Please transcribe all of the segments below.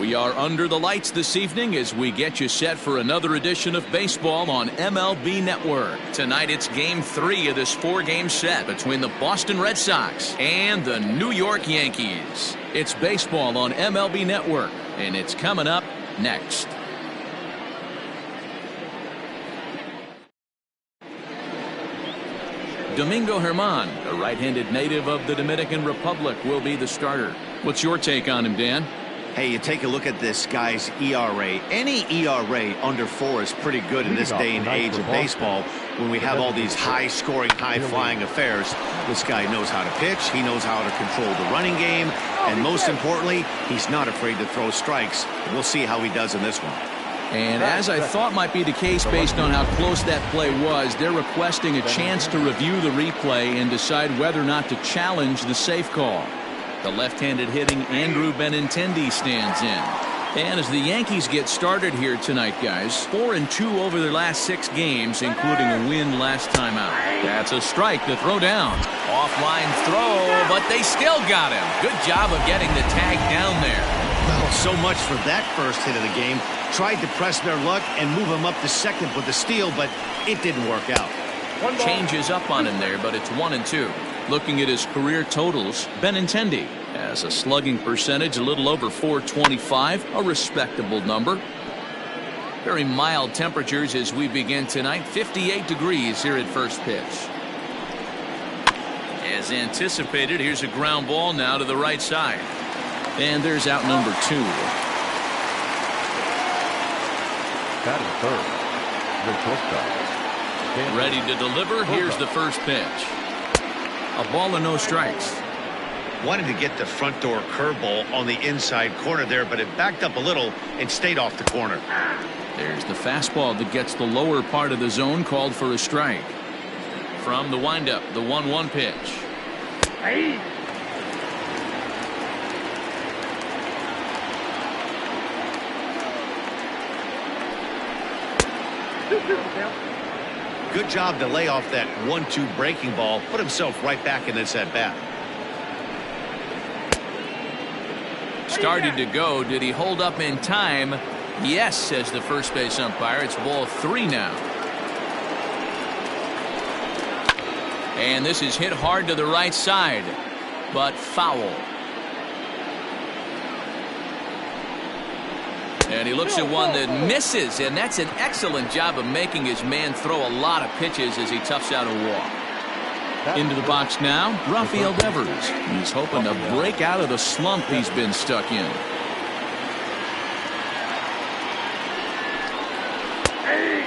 We are under the lights this evening as we get you set for another edition of baseball on MLB Network. Tonight it's Game 3 of this 4-game set between the Boston Red Sox and the New York Yankees. It's baseball on MLB Network, and it's coming up next. Domingo Germán, a right-handed native of the Dominican Republic, will be the starter. What's your take on him, Dan? Hey, you take a look at this guy's ERA. Any ERA under 4 is pretty good in this day and age of baseball when we have all these high-scoring, high-flying affairs. This guy knows how to pitch. He knows how to control the running game. And most importantly, he's not afraid to throw strikes. We'll see how he does in this one. And as I thought might be the case based on how close that play was, they're requesting a chance to review the replay and decide whether or not to challenge the safe call. The left-handed hitting Andrew Benintendi stands in. And as the Yankees get started here tonight, guys, 4-2 over their last 6 games, including a win last time out. That's a strike to throw down. Offline throw, but they still got him. Good job of getting the tag down there. Well, so much for that first hit of the game. Tried to press their luck and move him up to second with the steal, but it didn't work out. Changes up on him there, but it's 1-2. Looking at his career totals, Benintendi has a slugging percentage a little over .425, a respectable number. Very mild temperatures as we begin tonight, 58 degrees here at first pitch. As anticipated, here's a ground ball now to the right side. And there's out number 2. Ready to deliver. Here's the first pitch. A ball and no strikes. Wanted to get the front door curveball on the inside corner there, but it backed up a little and stayed off the corner. There's the fastball that gets the lower part of the zone, called for a strike. From the windup, the 1-1 pitch. Hey. Good job to lay off that 1-2 breaking ball, put himself right back in this at bat. Started to go. Did he hold up in time? Yes, says the first base umpire. It's ball 3 now. And this is hit hard to the right side, but foul. And he looks at one that misses, and that's an excellent job of making his man throw a lot of pitches as he toughs out a walk. Into the box now, Rafael Devers. He's hoping to break out of the slump he's been stuck in.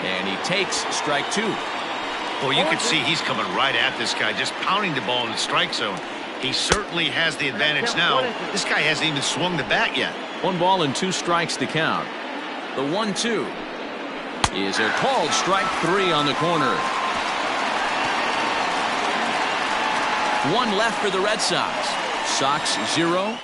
And he takes strike 2. Well, you can see he's coming right at this guy, just pounding the ball in the strike zone. He certainly has the advantage now. This guy hasn't even swung the bat yet. 1 ball and 2 strikes to count. The 1-2 is a called strike 3 on the corner. 1 left for the Red Sox. Sox 0.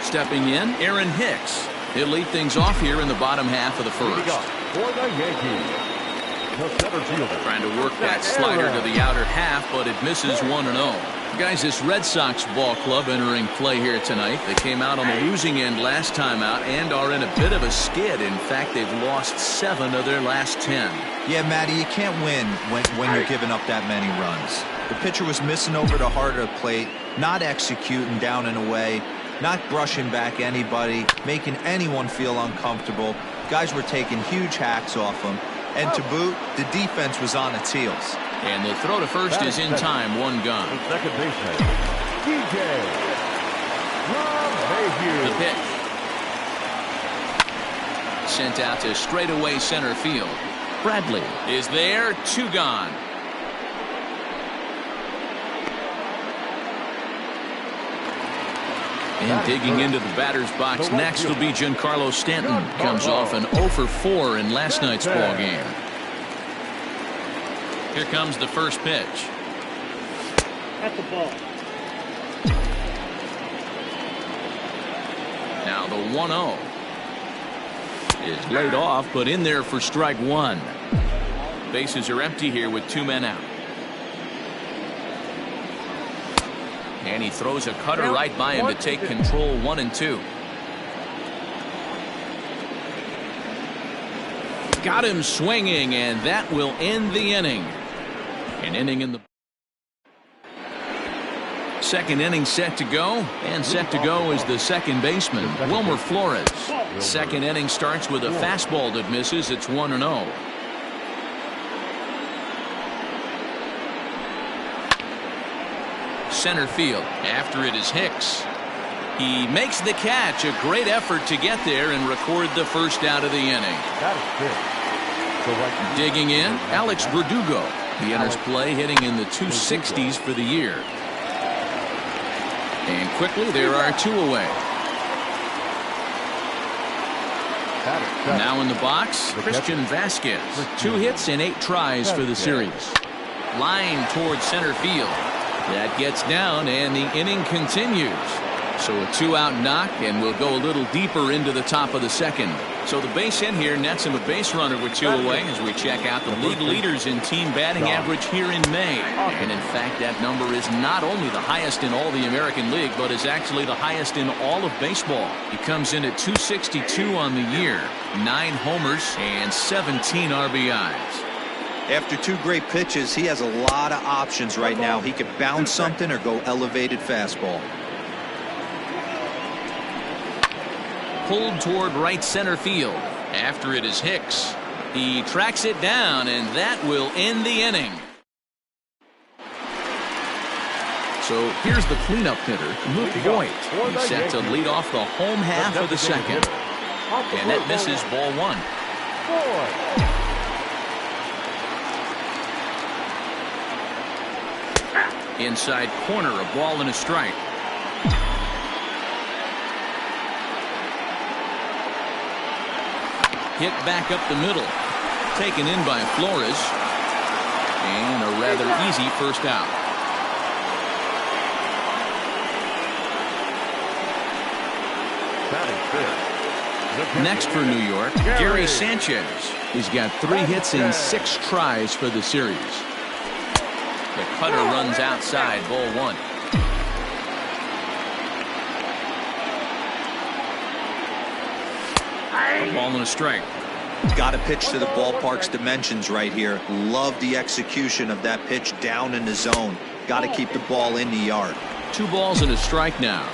Stepping in, Aaron Hicks. He'll lead things off here in the bottom half of the first. For the Yankees, the center fielder. Trying to work that slider to the outer half, but it misses 1-0. Guys, this Red Sox ball club entering play here tonight. They came out on the losing end last time out and are in a bit of a skid. In fact, they've lost 7 of their last 10. Yeah, Matty, you can't win when you're giving up that many runs. The pitcher was missing over the heart of the plate, not executing down and away, not brushing back anybody, making anyone feel uncomfortable. Guys were taking huge hacks off him. And to boot, the defense was on its heels. And the throw to first is in time, 1 gone. The second baseman, DJ. The pitch. Sent out to straightaway center field. Bradley is there, 2 gone. And digging into the batter's box next will be Giancarlo Stanton. Comes off an 0 for 4 in last night's ball game. Here comes the first pitch. At the ball. Now the 1-0 is laid off, but in there for strike 1. Bases are empty here with 2 men out. And he throws a cutter right by him to take control 1-2. Got him swinging, and that will end the inning. An inning in the second inning set to go, and set to go is the second baseman, Wilmer Flores. Second inning starts with a fastball that misses. It's 1-0. Center field. After it is Hicks. He makes the catch. A great effort to get there and record the first out of the inning. Digging in, Alex Verdugo. He enters play hitting in the 260s for the year. And quickly there are two away. Now in the box, Christian Vasquez. 2 hits and 8 tries for the series. Line towards center field. That gets down and the inning continues. So a 2-out knock, and we'll go a little deeper into the top of the second. So the base hit here nets him a base runner with 2 away as we check out the league leaders in team batting average here in May. And in fact, that number is not only the highest in all the American League, but is actually the highest in all of baseball. He comes in at 262 on the year, 9 homers and 17 RBIs. After 2 great pitches, he has a lot of options right now. He could bounce something or go elevated fastball. Pulled toward right center field. After it is Hicks. He tracks it down, and that will end the inning. So here's the cleanup hitter, Luke Voigt. He's set to lead off the home half of the second. And that misses ball 1. Inside corner, a ball and a strike. Hit back up the middle. Taken in by Flores. And a rather easy first out. Next for New York, Gary Sanchez. He's got 3 hits in 6 tries for the series. The cutter runs outside, ball 1. A ball and a strike. Got to pitch to the ballpark's dimensions right here. Love the execution of that pitch down in the zone. Got to keep the ball in the yard. 2 balls and a strike now.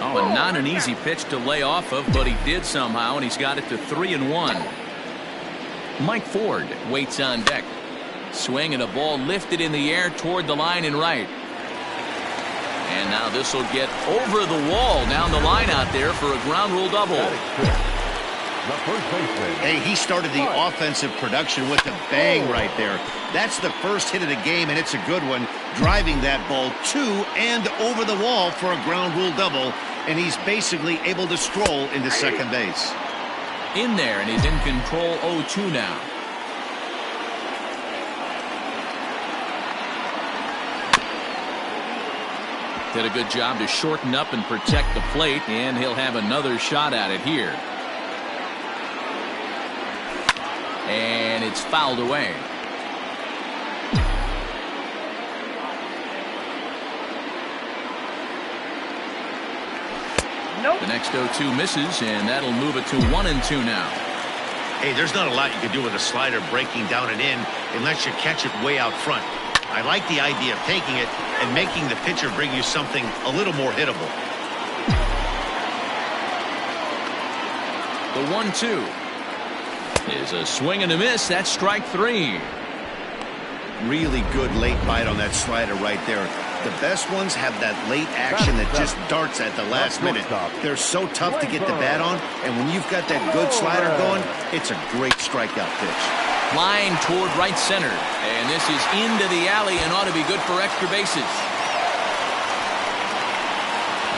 Oh, and not an easy pitch to lay off of, but he did somehow, and he's got it to 3-1. Mike Ford waits on deck. Swing and a ball lifted in the air toward the line and right. And now this will get over the wall down the line out there for a ground rule double. Hey, he started the offensive production with a bang right there. That's the first hit of the game, and it's a good one. Driving that ball to and over the wall for a ground rule double, and he's basically able to stroll into second base. In there, and he's in control 0-2 now. Did a good job to shorten up and protect the plate, and he'll have another shot at it here. And it's fouled away. The next 0-2 misses, and that'll move it to 1-2 now. Hey, there's not a lot you can do with a slider breaking down and in unless you catch it way out front. I like the idea of taking it and making the pitcher bring you something a little more hittable. The 1-2 is a swing and a miss. That's strike 3. Really good late bite on that slider right there. The best ones have that late action that just darts at the last minute. They're so tough to get the bat on, and when you've got that good slider going, it's a great strikeout pitch. Line toward right center, and this is into the alley and ought to be good for extra bases.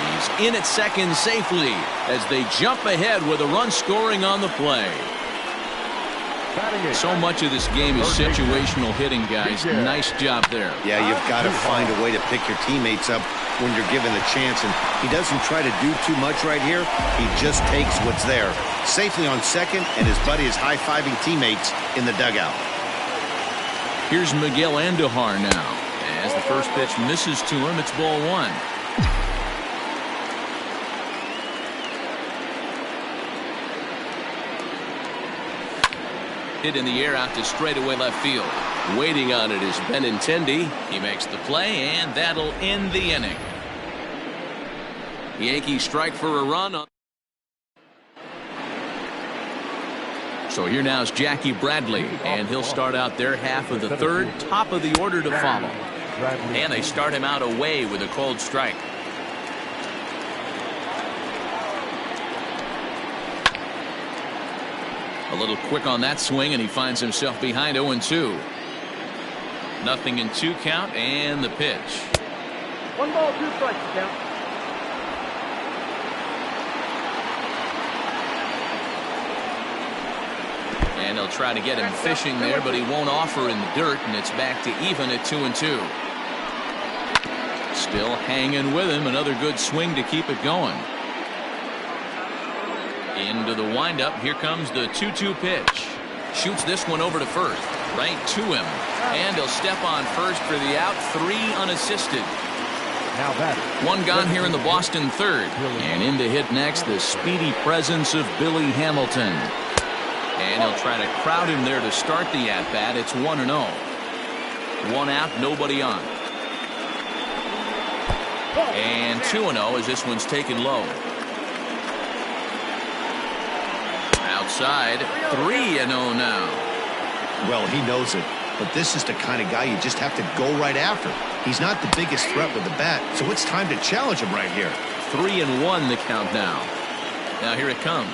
He's in at second safely as they jump ahead with a run scoring on the play. So much of this game is situational hitting, guys. Nice job there. Yeah, you've got to find a way to pick your teammates up when you're given the chance, and he doesn't try to do too much right here. He just takes what's there. Safely on second, and his buddy is high-fiving teammates in the dugout. Here's Miguel Andujar now. As the first pitch misses to him, it's ball one. Hit in the air out to straightaway left field. Waiting on it is Benintendi. He makes the play, and that'll end the inning. The Yankees strike for a run. So here now is Jackie Bradley, and he'll start out their half of the third, top of the order to follow. And they start him out away with a cold strike. A little quick on that swing, and he finds himself behind 0-2. Nothing in 2 count, and the pitch. 1 ball, 2 strikes count. And they'll try to get him fishing there, but he won't offer in the dirt, and it's back to even at 2-2. Still hanging with him. Another good swing to keep it going. Into the windup. Here comes the 2-2 pitch. Shoots this one over to first. Right to him. And he'll step on first for the out. 3 unassisted. Now batter. 1 gone here in the Boston third. And in to hit next, the speedy presence of Billy Hamilton. And he'll try to crowd him there to start the at-bat. It's 1-0. 1 out, nobody on. And 2-0 as this one's taken low. Outside, 3-0 now. Well, he knows it, but this is the kind of guy you just have to go right after. He's not the biggest threat with the bat, so it's time to challenge him right here. 3-1 the count now. Now here it comes.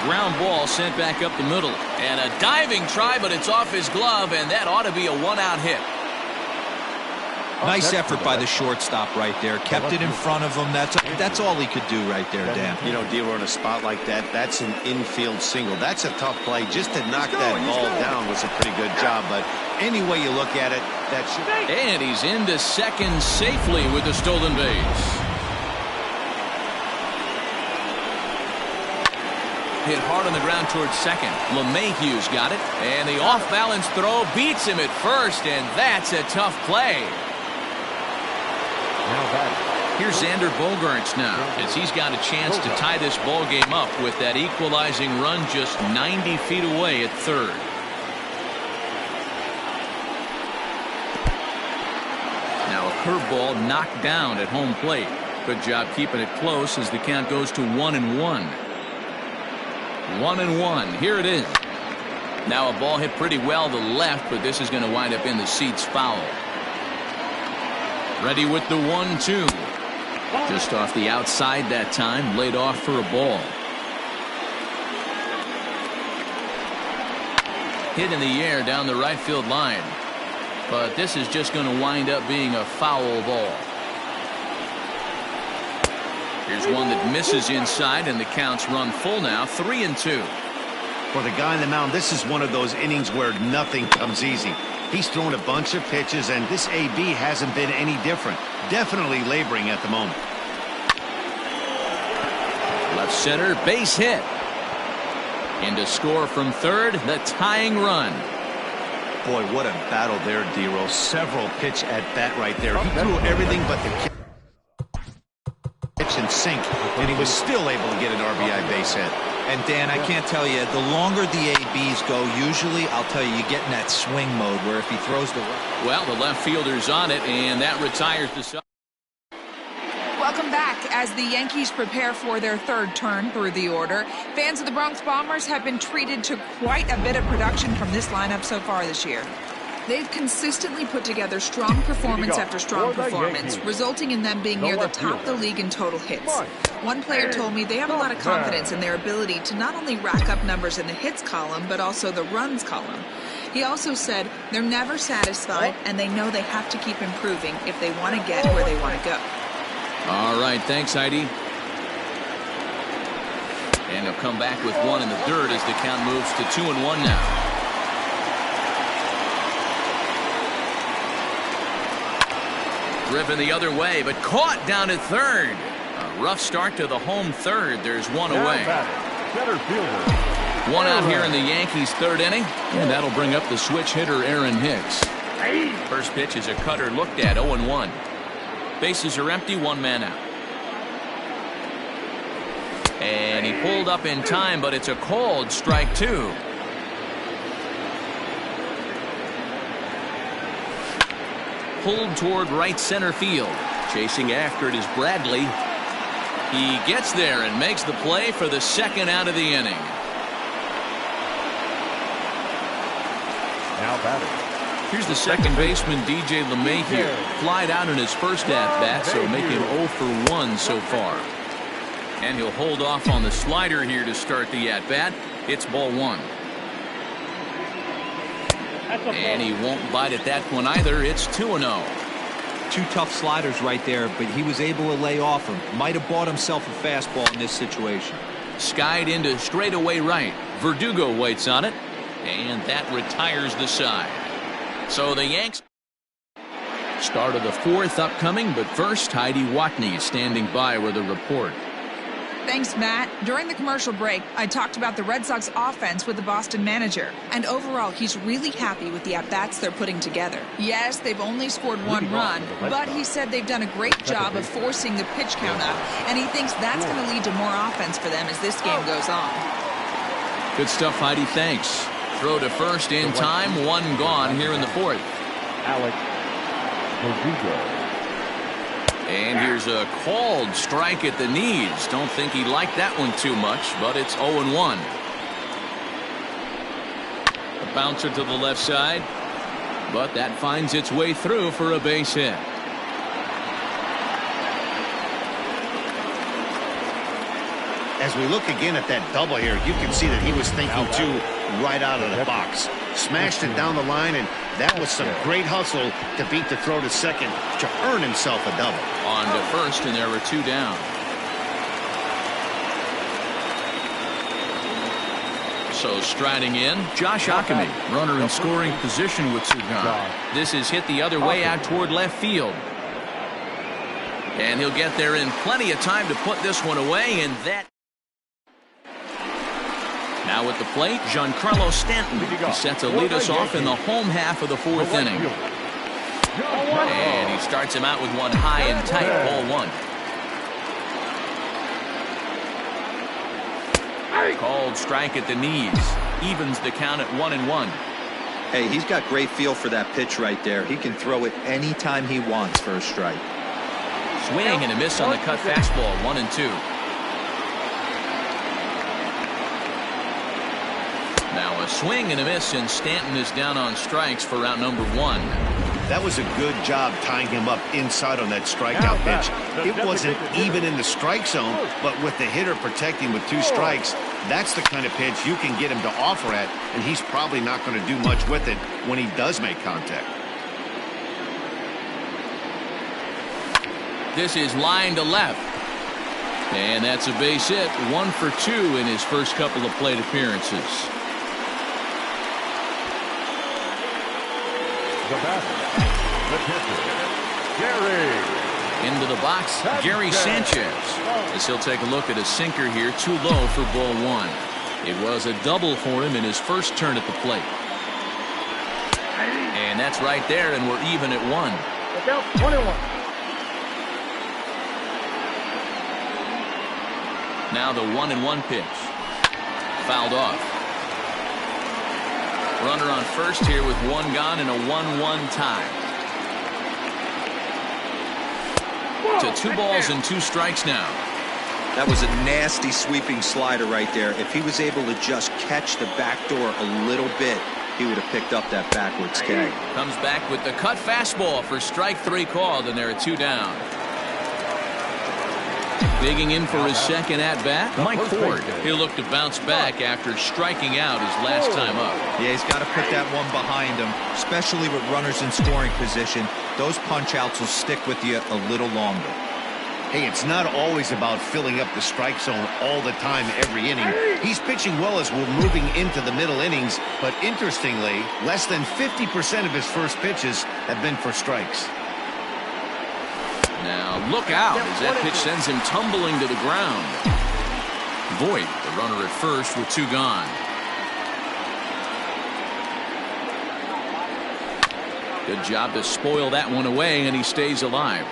Ground ball sent back up the middle. And a diving try, but it's off his glove, and that ought to be a 1-out hit. Nice effort by the shortstop right there. Kept it in front of him. That's all he could do right there, Dan. You know, D'Lo, in a spot like that, that's an infield single. That's a tough play. Just to knock that ball down was a pretty good job. But any way you look at it, that should... And he's into second safely with the stolen base. Hit hard on the ground towards second. LeMahieu's got it. And the off-balance throw beats him at first, and that's a tough play. Here's Xander Bogaerts now, as he's got a chance to tie this ball game up with that equalizing run just 90 feet away at third. Now a curveball knocked down at home plate. Good job keeping it close as the count goes to 1-1. 1-1. Here it is. Now a ball hit pretty well to left, but this is going to wind up in the seats foul. Ready with the 1-2. Just off the outside that time, laid off for a ball. Hit in the air down the right field line. But this is just going to wind up being a foul ball. Here's one that misses inside, and the count's run full now, 3-2. For the guy on the mound, this is one of those innings where nothing comes easy. He's thrown a bunch of pitches, and this AB hasn't been any different. Definitely laboring at the moment. Left center, base hit. And to score from third, the tying run. Boy, what a battle there, D'Lo. Several pitch at bat right there. He threw everything but the pitch and sink, and he was still able to get an RBI base hit. And Dan, I can't tell you, the longer the ABs go, usually, I'll tell you, you get in that swing mode where if he throws the... Well, the left fielder's on it, and that retires the side. Welcome back. As the Yankees prepare for their third turn through the order, fans of the Bronx Bombers have been treated to quite a bit of production from this lineup so far this year. They've consistently put together strong performance after strong performance, resulting in them being near the top of the league in total hits. One player told me they have a lot of confidence in their ability to not only rack up numbers in the hits column, but also the runs column. He also said they're never satisfied, and they know they have to keep improving if they want to get where they want to go. All right, thanks, Heidi. And he'll come back with one in the dirt as the count moves to 2-1 now. Driven the other way, but caught down at third. A rough start to the home third. There's one away. Center fielder, One out here in the Yankees' third inning, and that'll bring up the switch hitter Aaron Hicks. First pitch is a cutter looked at, 0-1. Bases are empty, one man out. And he pulled up in time, but it's a called strike two. Pulled toward right center field. Chasing after it is Bradley. He gets there and makes the play for the second out of the inning. Now batting. Here's the second baseman, DJ LeMahieu. Flied out in his first at-bat, so making 0 for 1 so far. And he'll hold off on the slider here to start the at-bat. It's ball one. And he won't bite at that one either. It's 2-0. Two tough sliders right there, but he was able to lay off him. Might have bought himself a fastball in this situation. Skied into straightaway right. Verdugo waits on it, and that retires the side. So the Yanks start of the fourth upcoming, but first Heidi Watney is standing by with a report. Thanks, Matt. During the commercial break, I talked about the Red Sox offense with the Boston manager. And overall, he's really happy with the at-bats they're putting together. Yes, they've only scored one run, but he said they've done a great job of forcing the pitch count up, and he thinks that's going to lead to more offense for them as this game goes on. Good stuff, Heidi. Thanks. Throw to first in time. One gone here in the fourth. Alex Verdugo. And here's a called strike at the knees. Don't think he liked that one too much, but it's 0-1. A bouncer to the left side, but that finds its way through for a base hit. As we look again at that double here, you can see that he was thinking too right out of the box. Smashed it down the line, and that was some great hustle to beat the throw to second to earn himself a double. On to first, and there were two down. So striding in, Josh Ockamy, runner in scoring position with two gone. This is hit the other way out toward left field. And he'll get there in plenty of time to put this one away, and that. Now at the plate, Giancarlo Stanton. He sets to lead us off in the home half of the fourth inning. And he starts him out with one high and tight, ball one. Called strike at the knees. Evens the count at 1-1. Hey, he's got great feel for that pitch right there. He can throw it anytime he wants for a strike. Swing and a miss on the cut fastball, 1-2. Now a swing and a miss, and Stanton is down on strikes for out number one. That was a good job tying him up inside on that strikeout pitch. It wasn't even in the strike zone, but with the hitter protecting with two strikes, that's the kind of pitch you can get him to offer at, and he's probably not going to do much with it when he does make contact. This is line to left. And that's a base hit. 1 for 2 in his first couple of plate appearances. The batter, the pitcher, Gary. Into the box, Gary Sanchez. As he'll take a look at a sinker here, too low for ball one. It was a double for him in his first turn at the plate. And that's right there, and we're even at 1. Look out, 1-1. Now the 1-1 pitch. Fouled off. Runner on first here with one gone and a 1-1 tie. To 2 balls and 2 strikes now. That was a nasty sweeping slider right there. If he was able to just catch the back door a little bit, he would have picked up that backwards tag. Comes back with the cut fastball for strike 3 called, and there are 2 down. Digging in for his second at-bat, Mike Ford. He'll look to bounce back after striking out his last time up. Yeah, he's got to put that one behind him, especially with runners in scoring position. Those punch-outs will stick with you a little longer. Hey, it's not always about filling up the strike zone all the time every inning. He's pitching well as we're moving into the middle innings, but interestingly, less than 50% of his first pitches have been for strikes. Now look out as that pitch sends him tumbling to the ground. Voit, the runner at first with 2 gone. Good job to spoil that one away, and he stays alive.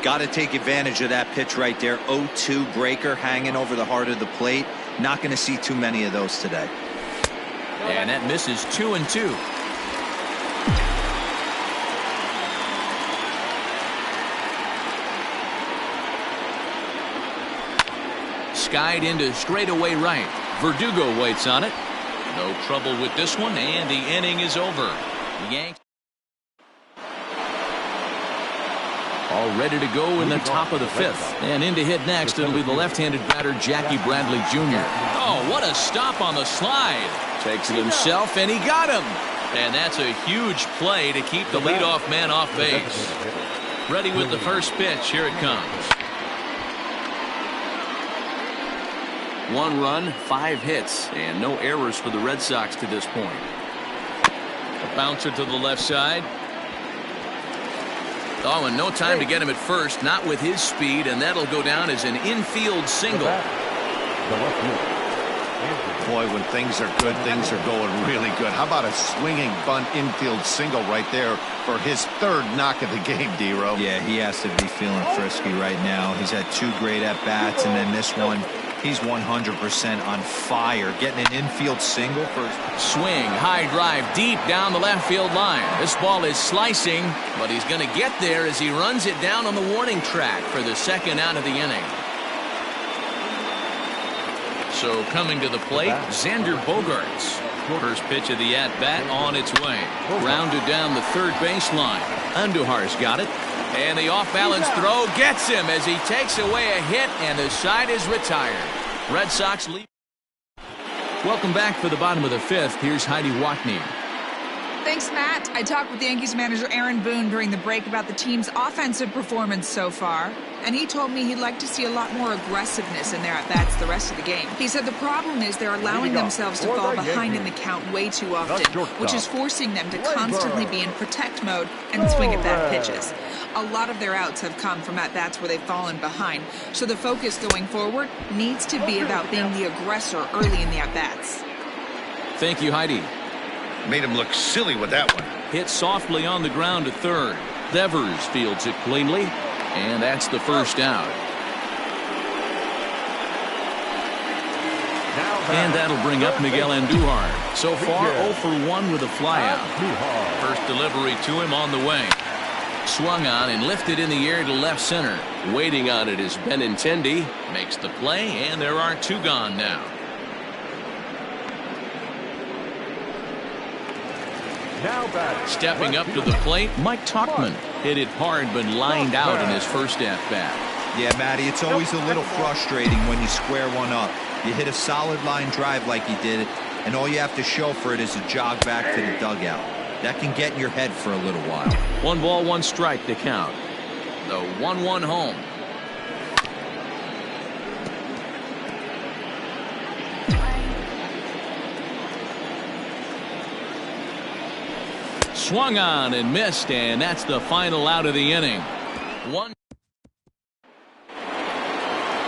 Got to take advantage of that pitch right there. 0-2 breaker hanging over the heart of the plate. Not going to see too many of those today. And that misses 2-2. Skied into straightaway right. Verdugo waits on it. No trouble with this one, and the inning is over. The Yankees all ready to go in the top of the fifth. And in to hit next, it'll be the left-handed batter, Jackie Bradley Jr. Oh, what a stop on the slide. Takes it himself, and he got him. And that's a huge play to keep the leadoff man off base. Ready with the first pitch. Here it comes. 1 run, 5 hits, and no errors for the Red Sox to this point. A bouncer to the left side. Oh, and no time to get him at first, not with his speed, and that'll go down as an infield single. Boy, when things are good, things are going really good. How about a swinging bunt infield single right there for his 3rd knock of the game, D-Row? Yeah, he has to be feeling frisky right now. He's had 2 great at-bats, and then this one, he's 100% on fire. Getting an infield single for his swing, high drive, deep down the left field line. This ball is slicing, but he's going to get there as he runs it down on the warning track for the 2nd out of the inning. So coming to the plate, Xander Bogaerts. First pitch of the at-bat on its way. Grounded down the 3rd baseline. Andujar's got it. And the off-balance throw gets him as he takes away a hit, and the side is retired. Red Sox lead. Welcome back for the bottom of the 5th. Here's Heidi Watney. Thanks, Matt. I talked with Yankees manager Aaron Boone during the break about the team's offensive performance so far, and he told me he'd like to see a lot more aggressiveness in their at-bats the rest of the game. He said the problem is they're allowing themselves to fall behind in the count way too often, which is forcing them to constantly be in protect mode and swing at bad pitches. A lot of their outs have come from at-bats where they've fallen behind, so the focus going forward needs to be about being the aggressor early in the at-bats. Thank you, Heidi. Made him look silly with that one. Hit softly on the ground to 3rd. Devers fields it cleanly, and that's the 1st out. And that'll bring up Miguel Andujar. So far, 0 for 1 with a flyout. First delivery to him on the way. Swung on and lifted in the air to left center. Waiting on it is Benintendi. Makes the play, and there are 2 gone now. Stepping up to the plate, Mike Tauchman. Hit it hard but lined out in his first at-bat. Yeah, Matty, it's always a little frustrating when you square one up. You hit a solid line drive like he did, and all you have to show for it is a jog back to the dugout. That can get in your head for a little while. 1 ball, 1 strike to count. The 1-1 home. Swung on and missed, and that's the final out of the inning.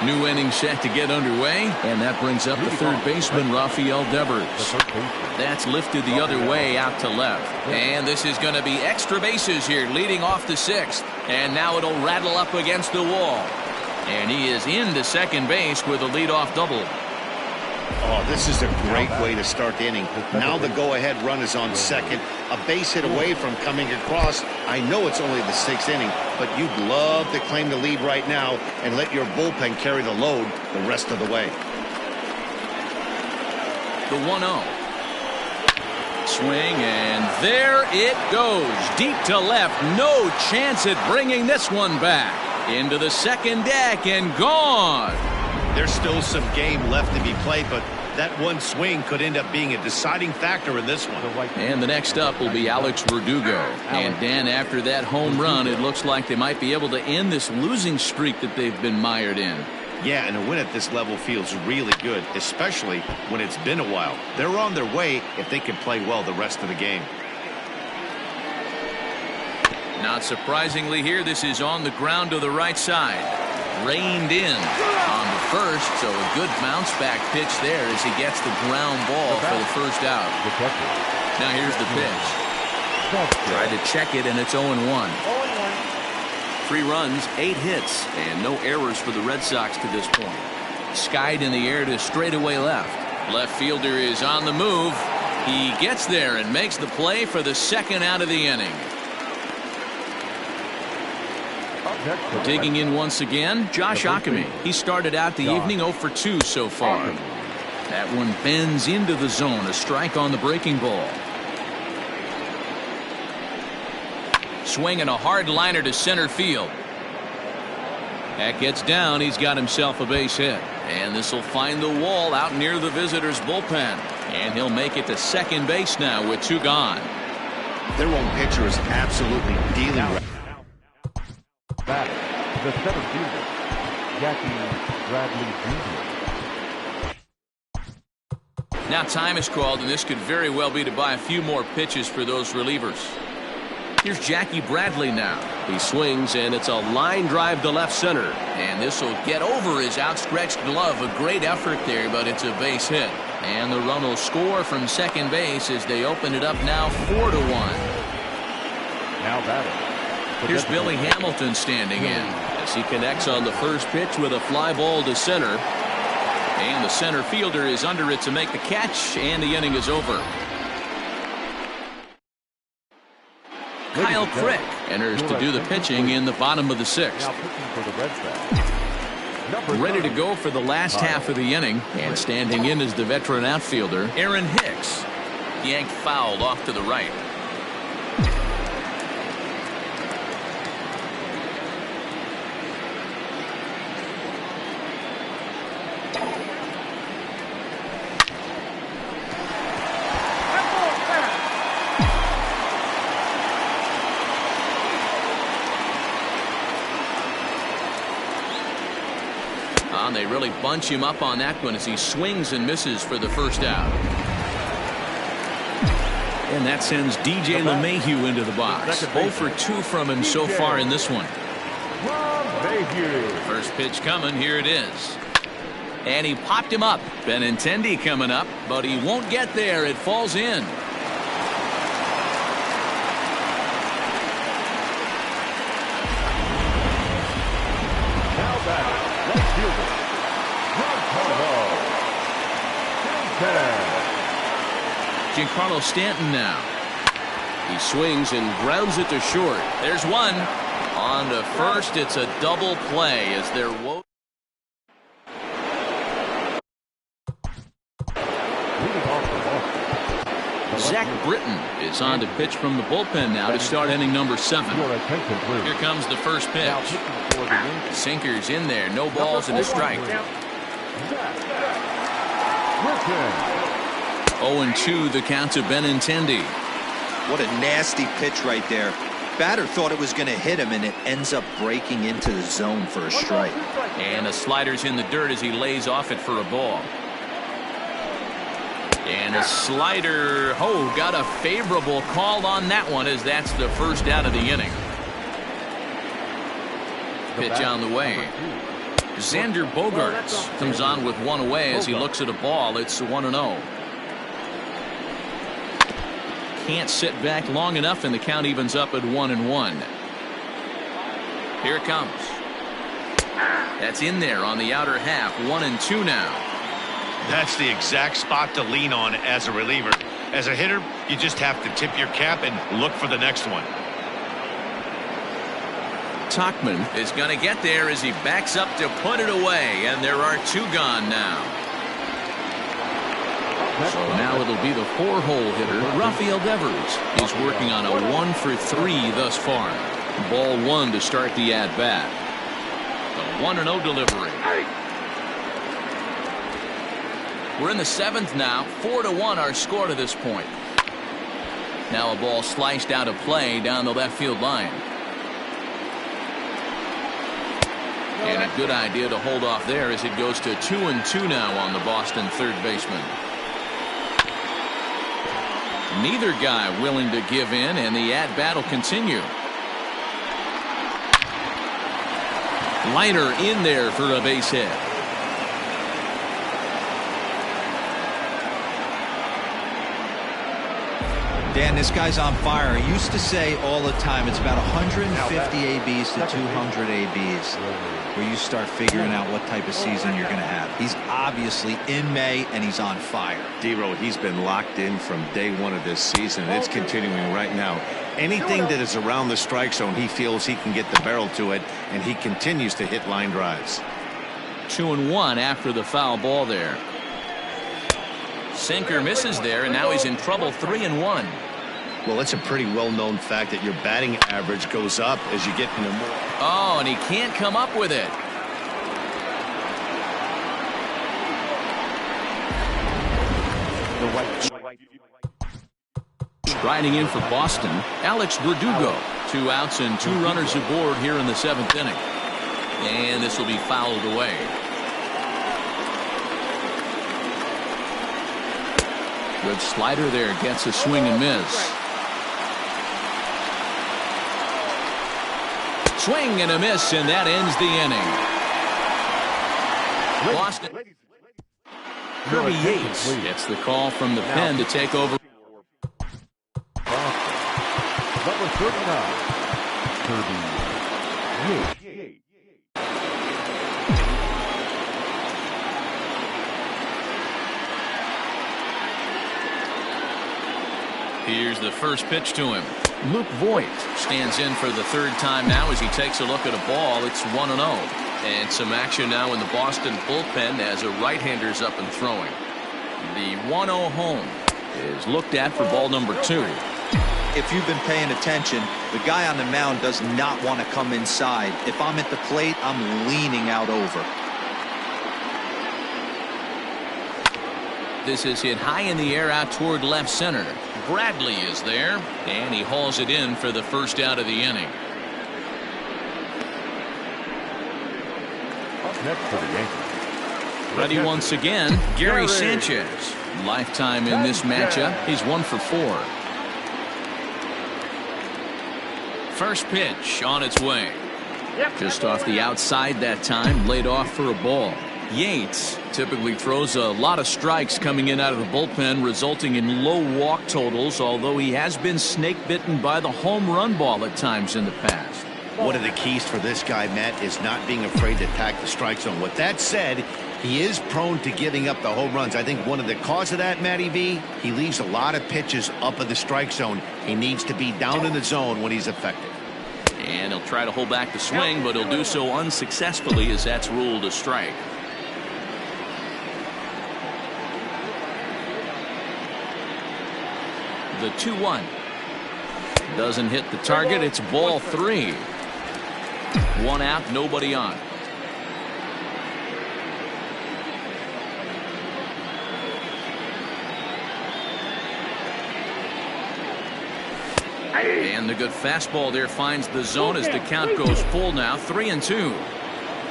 New inning set to get underway, and that brings up the 3rd baseman, Rafael Devers. That's lifted the other way out to left. And this is going to be extra bases here, leading off the 6th. And now it'll rattle up against the wall. And he is into second base with a leadoff double. Oh, this is a great way to start the inning. Now the go-ahead run is on second. A base hit away from coming across. I know it's only the 6th inning, but you'd love to claim the lead right now and let your bullpen carry the load the rest of the way. The 1-0. Swing, and there it goes. Deep to left. No chance at bringing this one back. Into the second deck and gone. There's still some game left to be played, but that one swing could end up being a deciding factor in this one. And the next up will be Alex Verdugo. And Dan, after that home run, it looks like they might be able to end this losing streak that they've been mired in. Yeah, and a win at this level feels really good, especially when it's been a while. They're on their way if they can play well the rest of the game. Not surprisingly here, this is on the ground to the right side. Reined in on the first, so a good bounce back pitch there as he gets the ground ball for the 1st out. Now here's the pitch. Tried to check it, and it's 0-1. 3 runs, 8 hits, and no errors for the Red Sox to this point. Skied in the air to straightaway left. Left fielder is on the move. He gets there and makes the play for the second out of the inning. Digging in once again, Josh Ockamy. He started out the evening 0 for 2 so far. That one bends into the zone. A strike on the breaking ball. Swinging a hard liner to center field. That gets down. He's got himself a base hit. And this will find the wall out near the visitor's bullpen. And he'll make it to second base now with 2 gone. Their own pitcher is absolutely dealing with. Batter, the center fielder, Jackie Bradley Jr. Now time is called, and this could very well be to buy a few more pitches for those relievers. Here's Jackie Bradley now. He swings, and it's a line drive to left center. And this will get over his outstretched glove. A great effort there, but it's a base hit. And the run will score from second base as they open it up now 4-1. Now batting. Here's Billy Hamilton standing in as he connects on the first pitch with a fly ball to center. And the center fielder is under it to make the catch, and the inning is over. Kyle Crick enters to do the pitching in the bottom of the 6th. Ready to go for the last half of the inning, and standing in is the veteran outfielder Aaron Hicks. Yanked fouled off to the right. They really bunch him up on that one as he swings and misses for the first out. And that sends DJ LeMahieu into the box. 0 for 2 from him so far in this one. First pitch coming. Here it is. And he popped him up. Benintendi coming up, but he won't get there. It falls in. Giancarlo Stanton now. He swings and grounds it to short. There's one. On to first. It's a double play as they're Zach Britton is on to pitch from the bullpen now to start inning number 7. Here comes the first pitch. Sinkers in there. No balls and a strike. 0-2 the count to Benintendi. What a nasty pitch right there. Batter thought it was going to hit him, and it ends up breaking into the zone for a strike. And a slider's in the dirt as he lays off it for a ball. And a slider. Oh, got a favorable call on that one as that's the first out of the inning. Pitch on the way. Xander Bogaerts comes on with one away as he looks at a ball. It's 1-0. Can't sit back long enough, and the count evens up at 1-1. Here it comes. That's in there on the outer half. 1-2 now. That's the exact spot to lean on as a reliever. As a hitter, you just have to tip your cap and look for the next one. Tauchman is going to get there as he backs up to put it away, and there are 2 gone now. So now it'll be the 4-hole hitter, Rafael Devers. He's working on a 1 for 3 thus far. Ball 1 to start the at-bat. The 1-0 delivery. We're in the 7th now. 4-1 our score to this point. Now a ball sliced out of play down the left field line. And a good idea to hold off there as it goes to 2-2 now on the Boston third baseman. Neither guy willing to give in, and the at-bat will continue. Liner in there for a base hit. Dan, this guy's on fire. He used to say all the time, it's about 150 ABs to 200 ABs where you start figuring out what type of season you're going to have. He's obviously in May, and he's on fire. D-Row, he's been locked in from day one of this season, and it's continuing right now. Anything that is around the strike zone, he feels he can get the barrel to it, and he continues to hit line drives. 2-1 after the foul ball there. Sinker misses there, and now he's in trouble. 3-1. Well, it's a pretty well-known fact that your batting average goes up as you get into more. Oh, and he can't come up with it. Riding in for Boston, Alex Verdugo. 2 outs and 2 runners aboard here in the 7th inning. And this will be fouled away. Good slider there, gets a swing and miss. Swing and a miss, and that ends the inning. Boston. Kirby Yates gets the call from the pen to take over. Number 39, Kirby Yates. Here's the first pitch to him. Luke Voigt stands in for the 3rd time now as he takes a look at a ball. It's 1-0. And some action now in the Boston bullpen as a right-hander's up and throwing. The 1-0 home is looked at for ball number 2. If you've been paying attention, the guy on the mound does not want to come inside. If I'm at the plate, I'm leaning out over. This is hit high in the air out toward left center. Bradley is there, and he hauls it in for the first out of the inning. Up next for the Yankees. Ready once again, Gary Sanchez. Lifetime in this matchup. He's 1 for 4. First pitch on its way. Just off the outside that time, laid off for a ball. Yates typically throws a lot of strikes coming in out of the bullpen, resulting in low walk totals, although he has been snake bitten by the home run ball at times in the past. One of the keys for this guy, Matt, is not being afraid to attack the strike zone. With that said, he is prone to giving up the home runs. I think one of the cause of that, Matty V, he leaves a lot of pitches up in the strike zone. He needs to be down in the zone when he's effective. And he'll try to hold back the swing, but he'll do so unsuccessfully as that's ruled a strike. The 2-1 doesn't hit the target. It's ball 3. 1 out, nobody on. And the good fastball there finds the zone as the count goes full now. 3-2.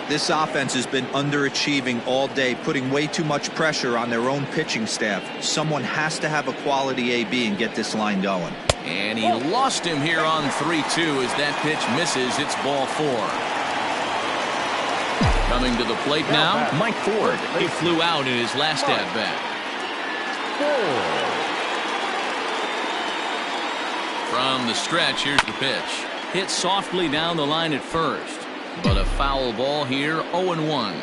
This offense has been underachieving all day, putting way too much pressure on their own pitching staff. Someone has to have a quality AB and get this line going. And he lost him here on 3-2 as that pitch misses. It's ball 4. Coming to the plate now, Mike Ford. He flew out in his last at-bat. From the stretch, here's the pitch. Hit softly down the line at first. But a foul ball here, 0-1.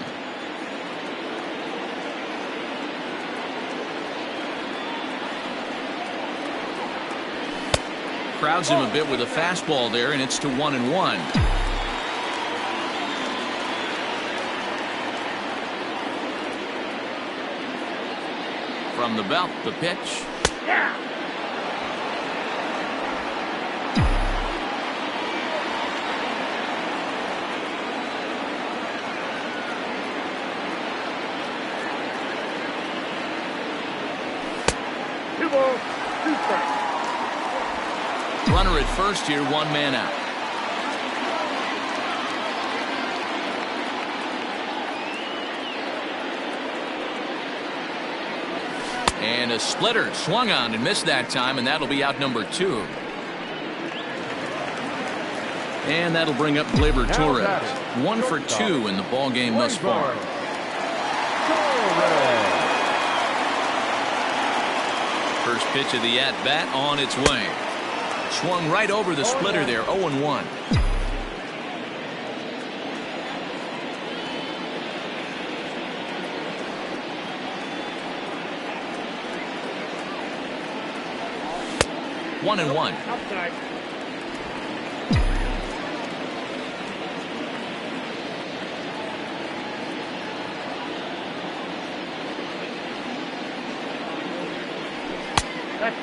Crowds him a bit with a fastball there, and it's to 1-1. From the belt, the pitch. Yeah. Runner at first here, 1 man out. And a splitter swung on and missed that time, and that'll be out number 2. And that'll bring up Gleyber Torres. 1 for 2 in the ball game thus far. First pitch of the at-bat on its way. Swung right over the splitter there, 0-1. One and one. Outside.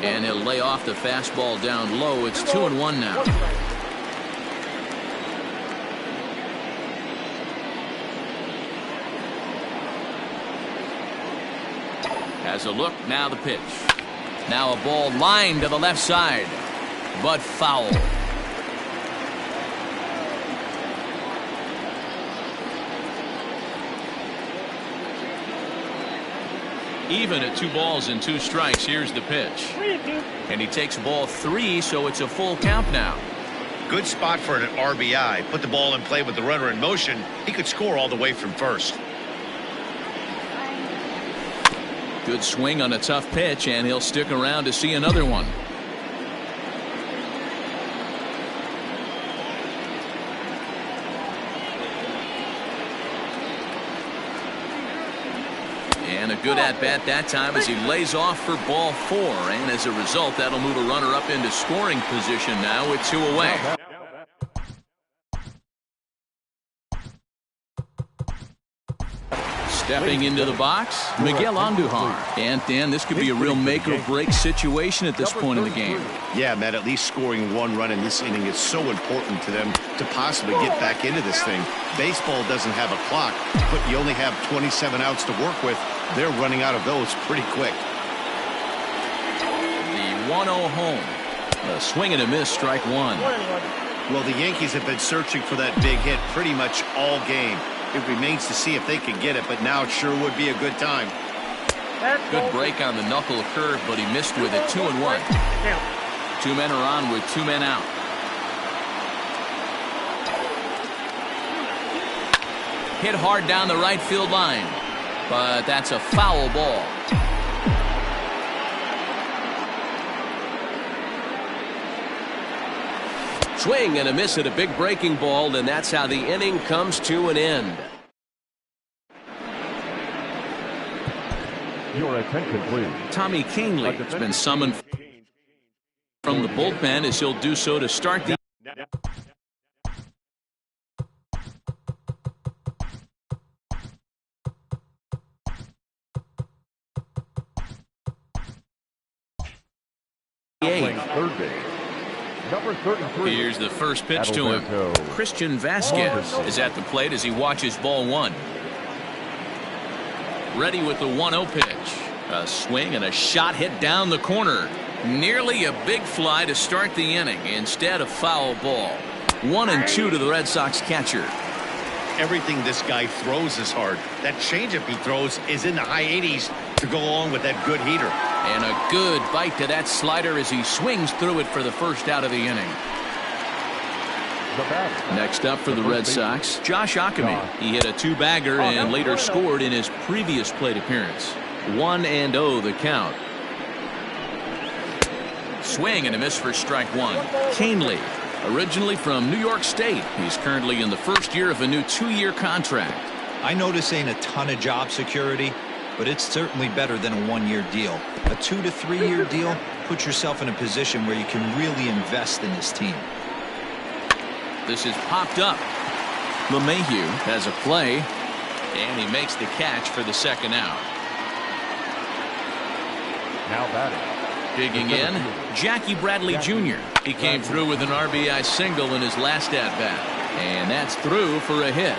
And he'll lay off the fastball down low. It's 2-1 now. Has a look, now the pitch. Now a ball lined to the left side, but foul. Even at 2 balls and 2 strikes, here's the pitch. And he takes ball 3, so it's a full count now. Good spot for an RBI. Put the ball in play with the runner in motion. He could score all the way from first. Good swing on a tough pitch, and he'll stick around to see another one. And a good at-bat that time as he lays off for ball 4. And as a result, that'll move a runner up into scoring position now with 2 away. Stepping into the box, Miguel Andujar. And, Dan, this could be a real make-or-break situation at this point in the game. Yeah, Matt, at least scoring 1 run in this inning is so important to them to possibly get back into this thing. Baseball doesn't have a clock, but you only have 27 outs to work with. They're running out of those pretty quick. The 1-0 home. A swing and a miss, strike 1. Well, the Yankees have been searching for that big hit pretty much all game. It remains to see if they can get it, but now it sure would be a good time. Good break on the knuckle curve, but he missed with it. 2-1. 2 men are on with 2 men out. Hit hard down the right field line, but that's a foul ball. Swing and a miss at a big breaking ball, and that's how the inning comes to an end. Your attention, please. Tommy Kahnle has been summoned from the bullpen as he'll do so to start the Playing third base. Number 33. Here's the first pitch to him. Christian Vasquez is at the plate as he watches ball 1. Ready with the 1-0 pitch. A swing and a shot hit down the corner. Nearly a big fly to start the inning. Instead, a foul ball. 1-2 to the Red Sox catcher. Everything this guy throws is hard. That changeup he throws is in the high 80s to go along with that good heater. And a good bite to that slider as he swings through it for the first out of the inning. Next up for the Red Sox, Josh Ockamy. He hit a 2-bagger and later scored in his previous plate appearance. 1-0 the count. Swing and a miss for strike 1. Kahnle, originally from New York State. He's currently in the first year of a new 2-year contract. I know this ain't a ton of job security, but it's certainly better than a 1-year deal. A 2 to 3 year deal puts yourself in a position where you can really invest in this team. This is popped up. LeMahieu has a play, and he makes the catch for the second out. Now batting. Digging in, Jackie Bradley Jr. He came through with an RBI single in his last at-bat, and that's through for a hit.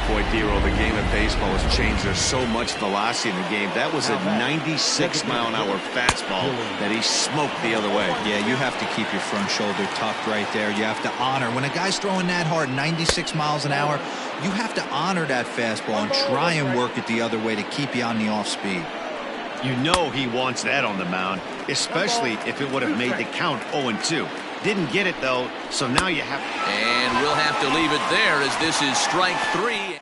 Boy, Dero, the game of baseball has changed. There's so much velocity in the game. That was a 96-mile-an-hour fastball that he smoked the other way. Yeah, you have to keep your front shoulder tucked right there. You have to honor. When a guy's throwing that hard, 96 miles an hour, you have to honor that fastball and try and work it the other way to keep you on the off-speed. You know he wants that on the mound, especially if it would have made the count 0-2. Didn't get it, though, so now you have... And we'll have to leave it there as this is strike 3.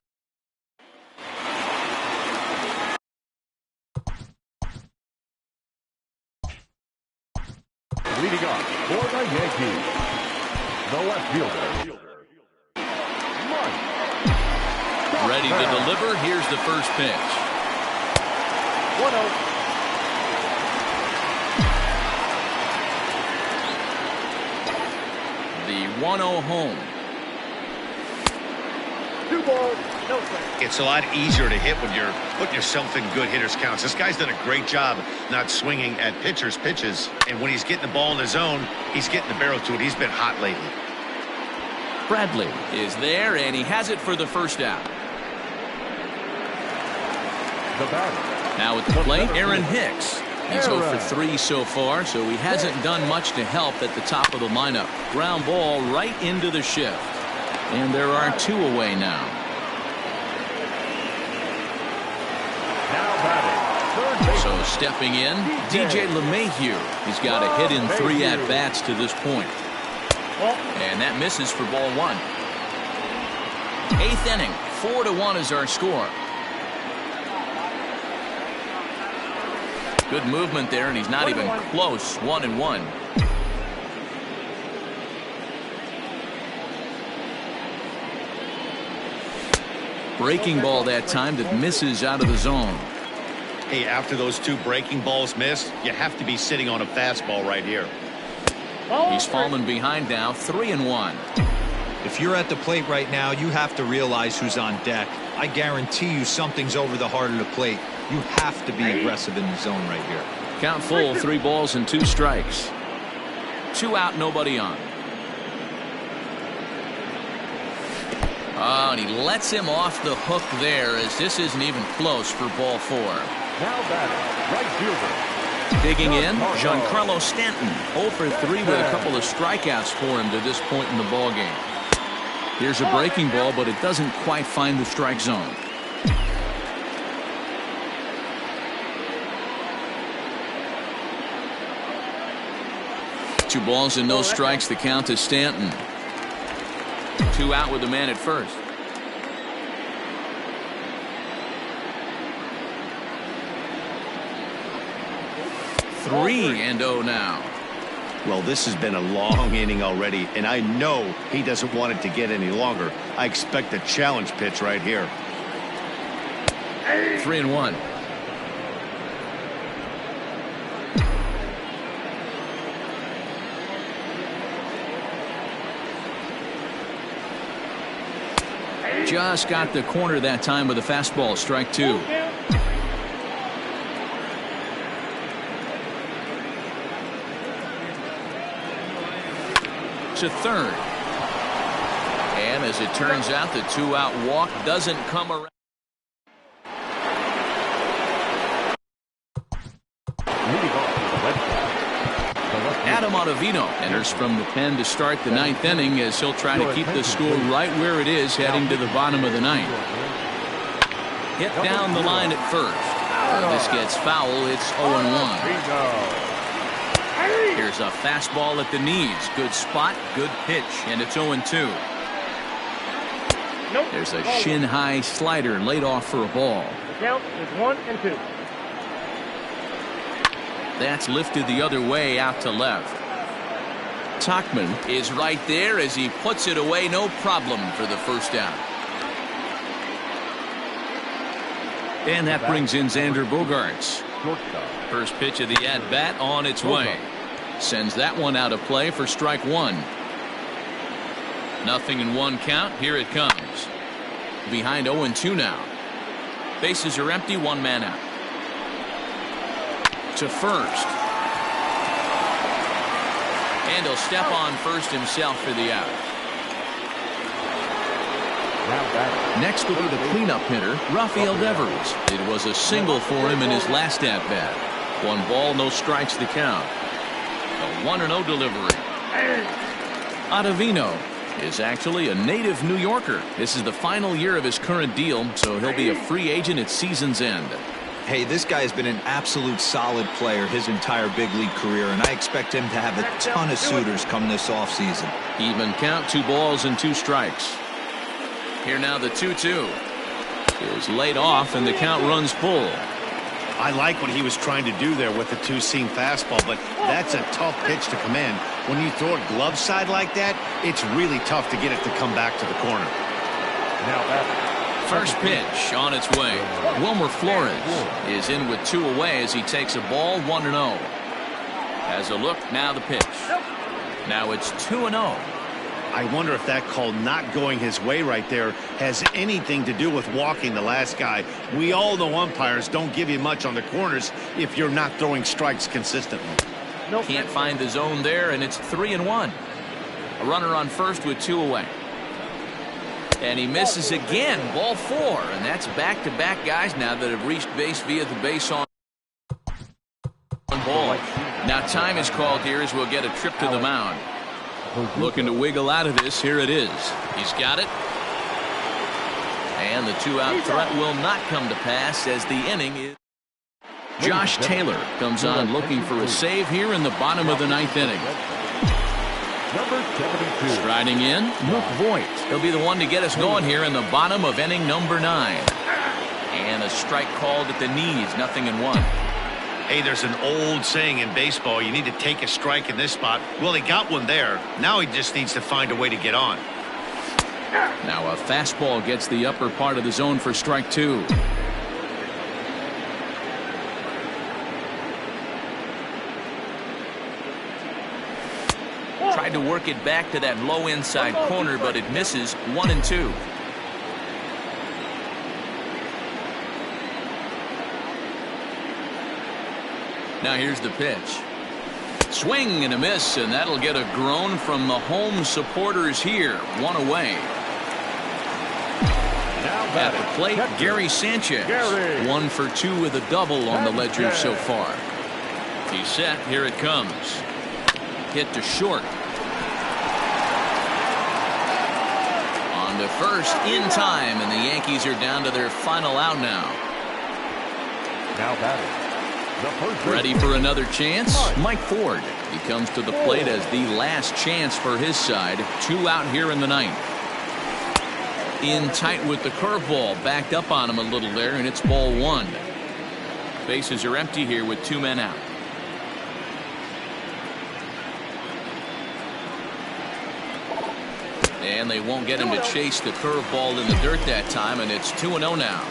Leading off for the Yankees, the left fielder, Mike. Ready to deliver. Here's the first pitch. 1-0. The 1-0 home. 2 balls, no strikes. It's a lot easier to hit when you're putting yourself in good hitters' counts. This guy's done a great job not swinging at pitchers' pitches. And when he's getting the ball in his zone, he's getting the barrel to it. He's been hot lately. Bradley is there, and he has it for the first out. The batter. Now at the plate, Aaron Hicks. He's 0 for 3 so far, so he hasn't done much to help at the top of the lineup. Ground ball right into the shift. And there are 2 away now. Now batting, third base. So stepping in, DJ LeMahieu. He's got a hit in 3 at-bats to this point. And that misses for ball 1. 8th inning, 4-1 is our score. Good movement there, and he's not even close. 1-1. Breaking ball that time that misses out of the zone. Hey, after those 2 breaking balls missed, you have to be sitting on a fastball right here. He's fallen behind now, 3-1. If you're at the plate right now, you have to realize who's on deck. I guarantee you something's over the heart of the plate. You have to be aggressive in the zone right here. Count full, 3 balls and 2 strikes. 2 out, nobody on. Oh, and he lets him off the hook there, as this isn't even close for ball 4. Now batting, right fielder. Digging in, Giancarlo Stanton. 0 for 3 with a couple of strikeouts for him to this point in the ballgame. Here's a breaking ball, but it doesn't quite find the strike zone. Two balls and no strikes. The count to Stanton. 2 out with the man at first. Three and 0 now. Well, this has been a long inning already, and I know he doesn't want it to get any longer. I expect a challenge pitch right here. 3-1. Just got the corner that time with a fastball. Strike 2. To third. And as it turns out, the 2-out walk doesn't come around. Adam Ottavino enters from the pen to start the 9th inning, as he'll try to keep the score right where it is heading to the bottom of the 9th. Hit down the line at first. This gets foul. It's 0-1. Here's a fastball at the knees. Good spot, good pitch, and it's 0-2. There's a shin-high slider laid off for a ball. The count is 1-2. That's lifted the other way out to left. Tachman is right there as he puts it away. No problem for the first out. And that brings in Xander Bogaerts. First pitch of the at-bat on its way. Sends that one out of play for strike 1. 0-1 count. Here it comes. Behind 0-2 now. Bases are empty. 1 man out. To first. And he'll step on first himself for the out. Next will be the cleanup hitter, Rafael Devers. It was a single for him in his last at-bat. 1 ball, no strikes the count. A 1-0 delivery. Ottavino is actually a native New Yorker. This is the final year of his current deal, so he'll be a free agent at season's end. Hey, this guy has been an absolute solid player his entire big league career, and I expect him to have a ton of suitors come this offseason. Even count, 2 balls and 2 strikes. Here now the 2-2 is laid off, and the count runs full. I like what he was trying to do there with the two-seam fastball, but that's a tough pitch to command. When you throw it glove side like that, it's really tough to get it to come back to the corner. First pitch on its way. Wilmer Flores is in with 2 away as he takes a ball 1-0. Has a look, now the pitch. Now it's 2-0. I wonder if that call not going his way right there has anything to do with walking the last guy. We all know umpires don't give you much on the corners if you're not throwing strikes consistently. Can't find the zone there, and it's 3-1. A runner on first with 2 away. And he misses again, ball 4, and that's back-to-back guys now that have reached base via the base on ball. Now time is called here as we'll get a trip to the mound. Looking to wiggle out of this. Here it is. He's got it. And the 2-out threat will not come to pass as the inning is. Josh Taylor comes on looking for a save here in the bottom of the 9th inning. Striding in, Luke Voigt. He'll be the one to get us going here in the bottom of inning number 9. And a strike called at the knees, 0-1. Hey, there's an old saying in baseball, you need to take a strike in this spot. Well, he got one there. Now he just needs to find a way to get on. Now a fastball gets the upper part of the zone for strike 2. Tried to work it back to that low inside corner, but it misses. 1-2. Now here's the pitch. Swing and a miss, and that'll get a groan from the home supporters here. 1 away. At the plate, Gary Sanchez. 1 for 2 with a double on the ledger so far. He's set. Here it comes. Hit to short. On to first in time, and the Yankees are down to their final out now. Now batting. Ready for another chance? Mike Ford. He comes to the plate as the last chance for his side. 2 out here in the 9th. In tight with the curveball. Backed up on him a little there, and it's ball 1. Bases are empty here with 2 men out. And they won't get him to chase the curveball in the dirt that time, and it's 2-0 now.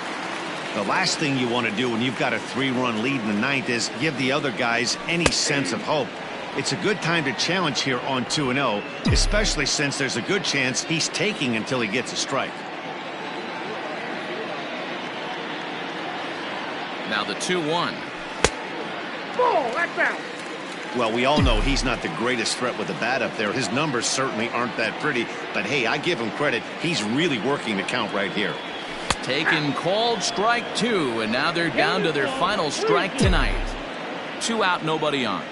The last thing you want to do when you've got a 3-run lead in the 9th is give the other guys any sense of hope. It's a good time to challenge here on 2-0, especially since there's a good chance he's taking until he gets a strike. Now the 2-1. That's out. Well, we all know he's not the greatest threat with the bat up there. His numbers certainly aren't that pretty, but hey, I give him credit. He's really working the count right here. Taken, called, strike 2, and now they're down to their final strike tonight. 2 out, nobody on.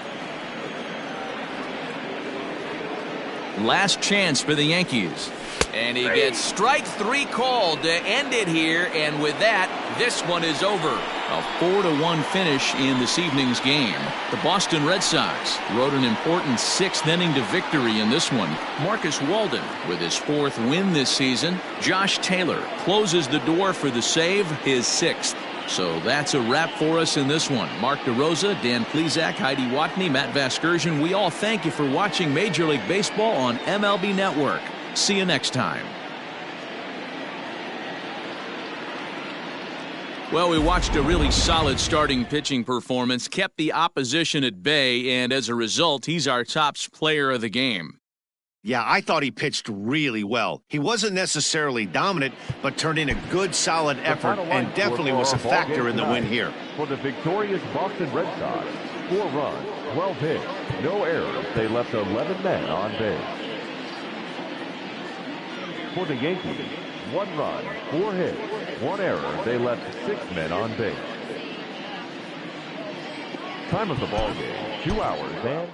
Last chance for the Yankees. And he gets strike 3 called to end it here, and with that, this one is over. A 4-1 finish in this evening's game. The Boston Red Sox rode an important 6th inning to victory in this one. Marcus Walden with his 4th win this season. Josh Taylor closes the door for the save, his 6th. So that's a wrap for us in this one. Mark DeRosa, Dan Plesac, Heidi Watney, Matt Vasgersian. We all thank you for watching Major League Baseball on MLB Network. See you next time. Well, we watched a really solid starting pitching performance, kept the opposition at bay, and as a result, he's our top player of the game. Yeah, I thought he pitched really well. He wasn't necessarily dominant, but turned in a good, solid effort and definitely was a factor in the win here. For the victorious Boston Red Sox, 4 runs, 12 hits, no errors. They left 11 men on base. For the Yankees, 1 run, 4 hits, 1 error. They left 6 men on base. Time of the ball game, 2 hours and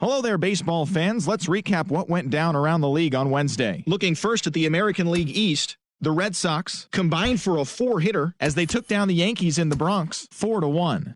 Hello there, baseball fans. Let's recap what went down around the league on Wednesday. Looking first at the American League East, the Red Sox combined for a 4-hitter as they took down the Yankees in the Bronx 4-1.